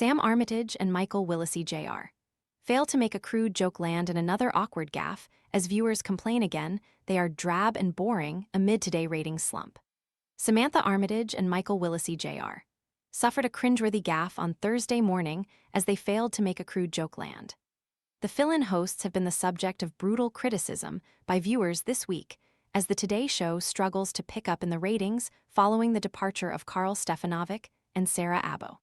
Sam Armytage and Michael Willesee Jr. fail to make a crude joke land in another awkward gaffe, as viewers complain again they are drab and boring amid today ratings slump. Samantha Armytage and Michael Willesee Jr. suffered a cringe-worthy gaffe on Thursday morning as they failed to make a crude joke land. The fill-in hosts have been the subject of brutal criticism by viewers this week as the Today Show struggles to pick up in the ratings following the departure of Karl Stefanovic and Sarah Abbo.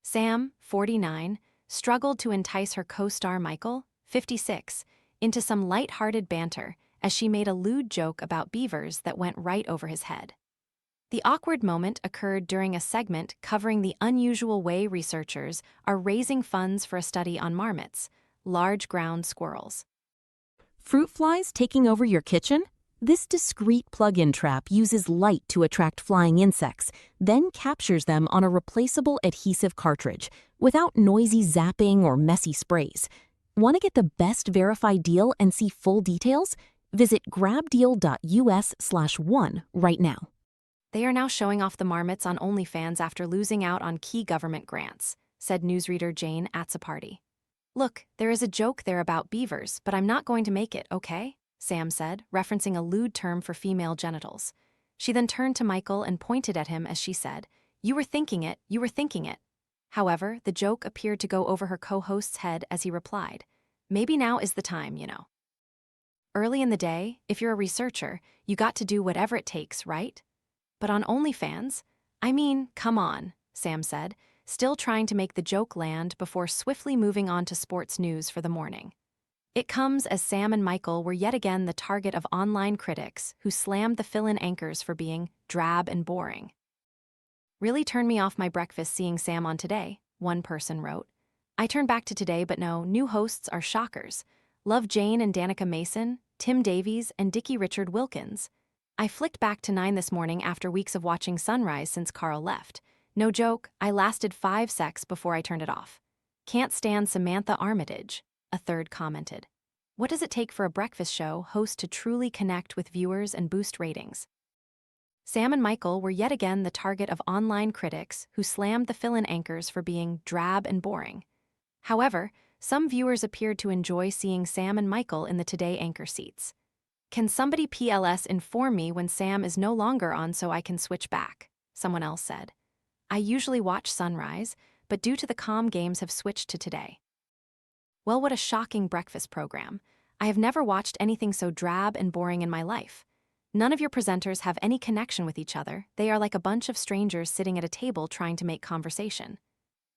Sam, 49, struggled to entice her co-star Michael, 56, into some light-hearted banter as she made a lewd joke about beavers that went right over his head. The awkward moment occurred during a segment covering the unusual way researchers are raising funds for a study on marmots, large ground squirrels. Fruit flies taking over your kitchen? This discreet plug-in trap uses light to attract flying insects, then captures them on a replaceable adhesive cartridge, without noisy zapping or messy sprays. Want to get the best verified deal and see full details? Visit grabdeal.us/one right now. They are now showing off the marmots on OnlyFans after losing out on key government grants, said newsreader Jane Atsaparty. Look, there is a joke there about beavers, but I'm not going to make it, okay? Sam said, referencing a lewd term for female genitals. She then turned to Michael and pointed at him as she said, "You were thinking it, you were thinking it." However, the joke appeared to go over her co-host's head as he replied, "Maybe now is the time, you know." Early in the day, if you're a researcher, you got to do whatever it takes, right? But on OnlyFans? I mean, come on, Sam said, still trying to make the joke land before swiftly moving on to sports news for the morning. It comes as Sam and Michael were yet again the target of online critics who slammed the fill-in anchors for being drab and boring. "Really turned me off my breakfast seeing Sam on Today," one person wrote. "I turned back to Today, but no, new hosts are shockers. Love Jane and Danica Mason, Tim Davies, and Dickie Richard Wilkins. I flicked back to 9 this morning after weeks of watching Sunrise since Karl left. No joke, I lasted 5 secs before I turned it off. Can't stand Samantha Armytage," a third commented. "What does it take for a breakfast show host to truly connect with viewers and boost ratings?" Sam and Michael were yet again the target of online critics who slammed the fill-in anchors for being drab and boring. However, some viewers appeared to enjoy seeing Sam and Michael in the Today anchor seats. "Can somebody PLS inform me when Sam is no longer on so I can switch back?" someone else said. "I usually watch Sunrise, but due to the comm games have switched to Today." Well, what a shocking breakfast program. I have never watched anything so drab and boring in my life. None of your presenters have any connection with each other. They are like a bunch of strangers sitting at a table trying to make conversation.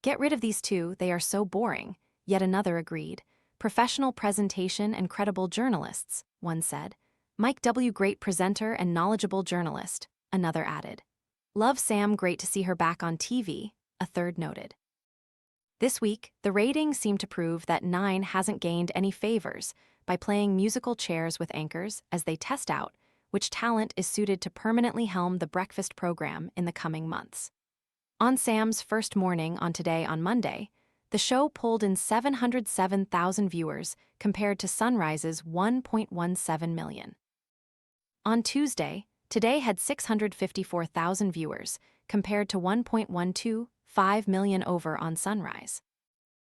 Get rid of these two, they are so boring. Yet another agreed. "Professional presentation and credible journalists," one said. "Mike W. great presenter and knowledgeable journalist," another added. "Love Sam, great to see her back on TV," a third noted. This week, the ratings seem to prove that 9 hasn't gained any favors by playing musical chairs with anchors as they test out which talent is suited to permanently helm the breakfast program in the coming months. On Sam's first morning on Today on Monday, the show pulled in 707,000 viewers compared to Sunrise's 1.17 million. On Tuesday, Today had 654,000 viewers compared to 1.125 million over on Sunrise.